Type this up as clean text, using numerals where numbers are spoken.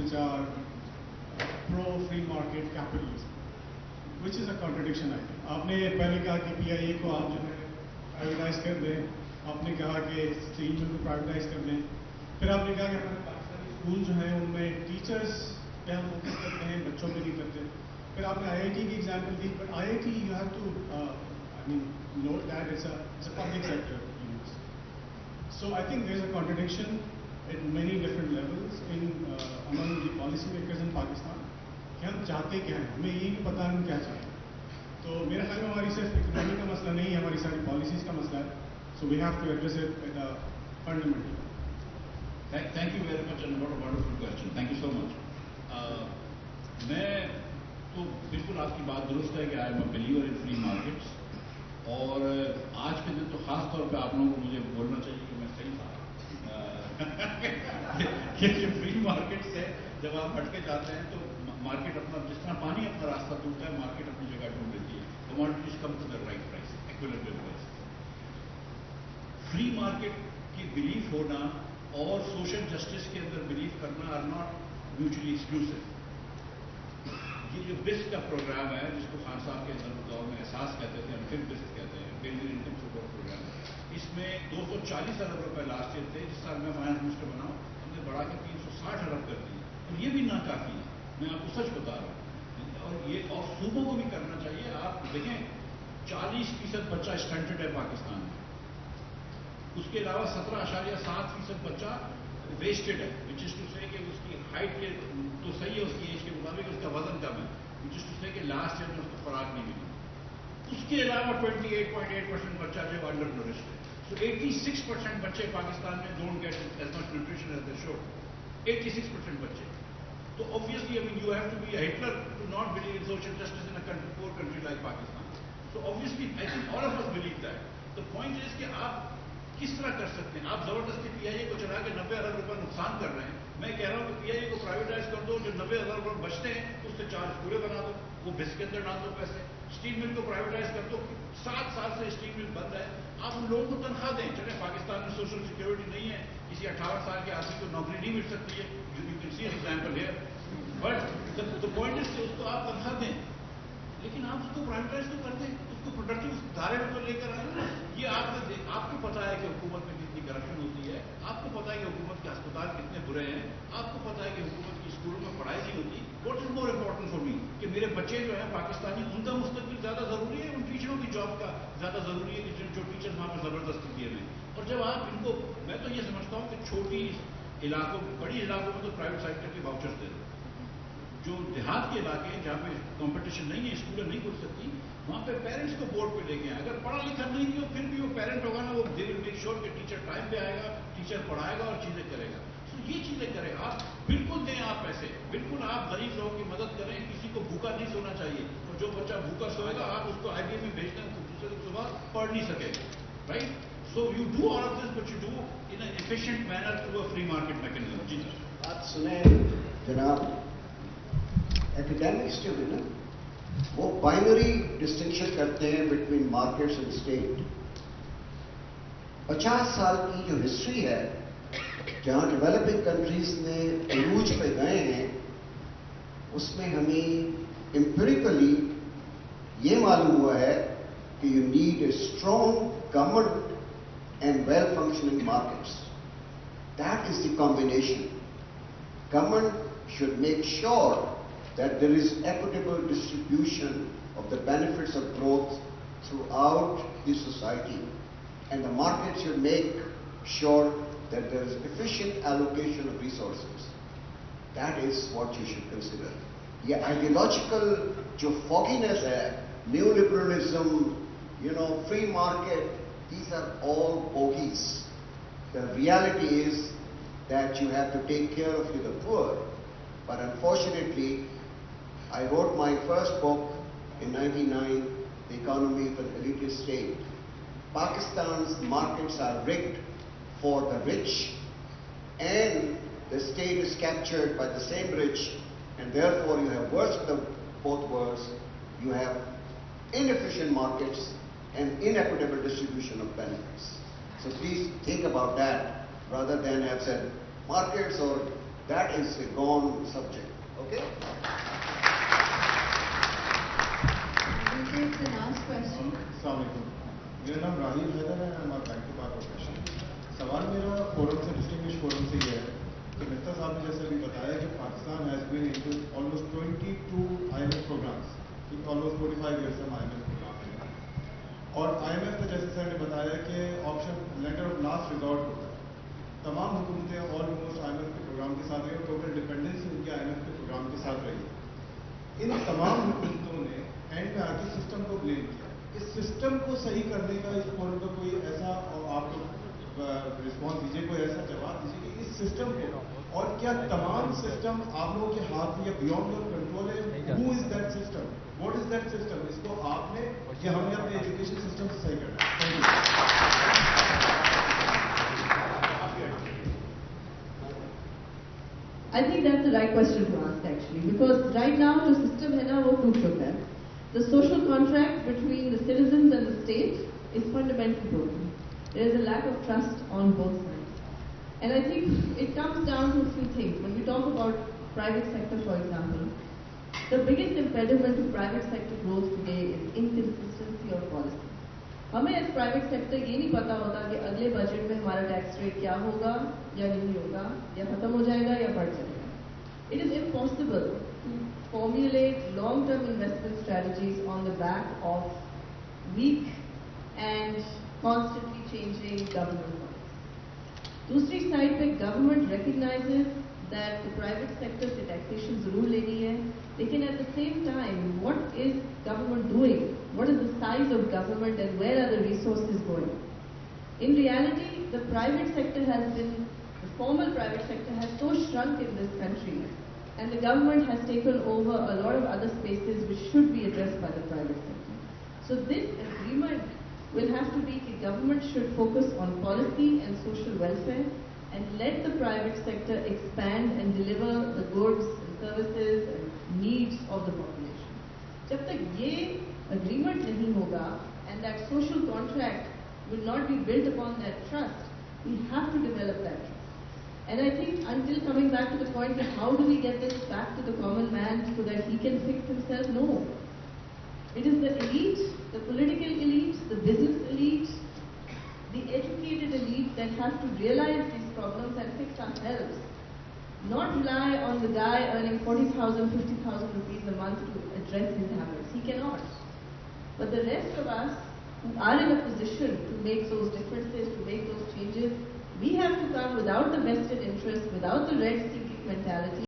which are pro-free market capitalism, which is a contradiction, I think. आपने पहले कहा कि PIA को आप जो है प्राइवेटाइज कर दें, आपने कहा कि स्टील मिल को प्राइवेटाइज कर दें, फिर आपने कहा कि हमारे पाकिस्तानी स्कूल जो हैं उनमें टीचर्स पे हम फोकस करते हैं, बच्चों पे नहीं करते. फिर आपने IIT की example the, but IIT you have to note that it's a public sector university. So I think there's a contradiction at many different levels among the policy makers in Pakistan. कि हम चाहते क्या हैं, हमें ये नहीं पता हम क्या चाहते हैं. तो मेरे ख्याल में हमारी सिर्फ इकोनॉमी का मसला नहीं है, हमारी सारी पॉलिसीज़ का मसला है. So we have to address it at a fundamental level. Thank you very much and what a wonderful question. Thank you so much. मैं तो बिल्कुल आपकी बात दुरुस्त है कि I am a believer in free markets, और आज के दिन तो ख़ास तौर पे आप लोगों को मुझे बोलना चाहिए कि मैं सही था. क्योंकि फ्री मार्केट से जब आप हटके जाते हैं तो मार्केट अपना, जिस तरह पानी अपना रास्ता ढूंढता है, मार्केट अपनी जगह ढूंढ लेती है. Commodities come to the right price, equilibrium price. Free market की बिलीफ होना और सोशल जस्टिस के अंदर बिलीव करना आर नॉट म्यूचुअली एक्सक्लूसिव. ये जो बिस्क का प्रोग्राम है, जिसको खान साहब के दौर में एहसास कहते थे, हम फिर बिस्क कहते हैं, बेसिक इनकम सपोर्ट प्रोग्राम, इसमें 240 अरब रुपए लास्ट ईयर थे. जिस साल मैं फाइनेंस मिनिस्टर बना, हमने बढ़ा के 360 अरब कर दिए. और ये भी नाकाफी है, मैं आपको सच बता रहा हूँ. और ये और सूबों को भी करना चाहिए. आप देखें 40% बच्चा स्टंटेड है पाकिस्तान में, उसके अलावा 17.7% बच्चा वेस्टेड है, विच इज टू से कि उसकी हाइट के तो सही है, उसकी एज के मुताबिक उसका वजन कम है, विच इज टू से कि लास्ट ईयर में उसको खुराक नहीं मिली. उसके अलावा 28.8% बच्चा जो अंडर नरिश्ड है. सो 86% बच्चे पाकिस्तान में don't get as much nutrition as they should. 86% बच्चे. तो obviously you have to be a Hitler to not believe in social justice in a poor country like Pakistan. So obviously I think all of us believe that. The point is कि आप किस तरह कर सकते हैं. आप जबरदस्ती PIA को चला के 90 अरब रुपए नुकसान कर रहे हैं. मैं कह रहा हूं कि PIA को प्राइवेटाइज कर दो, जो 90 अरब रुपए बचते हैं उससे चार्ज पूरे बना दो, वो बिस्क के अंदर डाल दो पैसे. स्टील मिल को प्राइवेटाइज कर दो, 7 साल से स्टील मिल बंद है, आप उन लोगों को तनख्वाह दें. चले पाकिस्तान में सोशल सिक्योरिटी नहीं है, किसी 58 साल के आदमी को नौकरी नहीं मिल सकती है, you can see an example here, but the point is उसको आप तनख्वाह दें, लेकिन आप उसको प्राइवेटाइज तो कर दें, उसको प्रोडक्टिव धारे में तो लेकर आए. ये आपको पता है कि हुकूमत में कितनी करप्शन होती है, आपको पता है कि हुकूमत के अस्पताल कितने बुरे हैं, आपको पता है कि हुकूमत की स्कूलों में पढ़ाई नहीं होती. What is more important for me कि मेरे बच्चे जो हैं पाकिस्तानी, उनका मुस्तकबिल ज्यादा जरूरी है, उन टीचरों की जॉब का ज्यादा जरूरी है कि जो टीचर वहां पर जबरदस्ती दिए हुए. और जब आप इनको, मैं तो ये समझता हूँ कि छोटी इलाकों, बड़ी इलाकों में तो प्राइवेट सेक्टर के वाउचर्स दे दो. जो देहात के इलाके हैं जहाँ पे कंपटीशन नहीं है, स्कूलें नहीं खुल सकती, वहाँ पे पेरेंट्स को बोर्ड पे लेके आए. अगर पढ़ा लिखा नहीं भी हो, फिर भी वो पेरेंट होगा ना, वो दे विल मेक श्योर कि टीचर टाइम पे आएगा, टीचर पढ़ाएगा और चीजें करेगा. तो ये चीजें करें. आप बिल्कुल दें आप पैसे, बिल्कुल आप गरीब लोगों की मदद करें. किसी को भूखा नहीं सोना चाहिए, और जो बच्चा भूखा सोएगा आप उसको IBA में भेज दें, दूसरे दिन सुबह पढ़ नहीं सकेगा. Right. So you do all of this, but you do in an efficient manner through a free market mechanism. जी सर. बात सुने जनाब. एकेडमिक्स जो है ना, वो बाइनरी डिस्टिंक्शन करते हैं बिटवीन मार्केट्स एंड स्टेट. 50 साल की जो हिस्ट्री है, जहां डेवलपिंग कंट्रीज में उरूज पे गए हैं, उसमें हमें एम्पिरिकली ये मालूम हुआ है कि you need a strong government and well functioning markets. That is the combination. Government should make sure that there is equitable distribution of the benefits of growth throughout the society, and the market should make sure that there is efficient allocation of resources. That is what you should consider. The ideological jo fogginess hai, neoliberalism, free market, these are all bogies. The reality is that you have to take care of the poor. But unfortunately, I wrote my first book in 1999, The Economy of an Elitist State. Pakistan's markets are rigged for the rich, and the state is captured by the same rich, and therefore you have worst of both worlds. You have inefficient markets and inequitable distribution of benefits. So please think about that, rather than have said markets or That is a gone subject. Okay? We'll take the last question. अस्सलामुअलैकुम, मेरा नाम राहील हैदर है, I'm a bank के बार professional. सवाल मेरा forum से, distinguish forum से ये है कि मिफ्ता साहब ने जैसे अभी बताया कि Pakistan has been into almost 22 IMF programmes, almost 45 years हम IMF प्रोग्राम में हैं। और IMF में जैसे सर ने बताया कि option lender of last resort होता है। तमाम हुकूमतें ऑलमोस्ट IMF के प्रोग्राम के साथ रही और टोटल डिपेंडेंसी उनके IMF के प्रोग्राम के साथ रही है। इन तमाम हुकूमतों ने एंड में आके सिस्टम को ब्लेम किया। इस सिस्टम को सही करने का इस फोरम का कोई ऐसा, आप लोग रिस्पॉन्स दीजिए, कोई ऐसा जवाब दीजिए कि इस सिस्टम को, और क्या तमाम सिस्टम आप लोगों के हाथ में या बियॉन्ड योर कंट्रोल है? Who is that system? What is that system? इसको आपने या हमने अपने एजुकेशन सिस्टम से सही करना है? I think that's the right question to ask actually, because right now the system है ना वो टूट चुका है. The social contract between the citizens and the state is fundamentally broken. There is a lack of trust on both sides, and I think it comes down to a few things. When we talk about private sector, for example, the biggest impediment to private sector growth today is inconsistency of policy. हमें as private sector ये नहीं पता होता कि अगले budget में हमारा tax rate क्या होगा या नहीं होगा, या खत्म हो जाएगा या बढ़ जाएगा. It is impossible to formulate long term investment strategies on the back of weak and constantly changing government policy. दूसरी साइड पे government recognises that the private sector से टैक्सेशन जरूर लेनी है, लेकिन at the same time what is government doing? What is the size of government and where are the resources going? In reality, the private sector has been, the formal private sector has so shrunk in this country, and the government has taken over a lot of other spaces which should be addressed by the private sector. So this agreement will have to be that government should focus on policy and social welfare and let the private sector expand and deliver the goods and services and needs of the population. जब तक ये agreement nahi hoga and that social contract will not be built upon that trust, we have to develop that trust. And I think until coming back to the point of how do we get this back to the common man so that he can fix himself, no. It is the elite, the political elite, the business elite, the educated elite that have to realize these problems and fix ourselves. Not rely on the guy earning 40,000, 50,000 rupees a month to address his habits. He cannot. But the rest of us who are in a position to make those differences, to make those changes, we have to come without the vested interest, without the red-sticking mentality.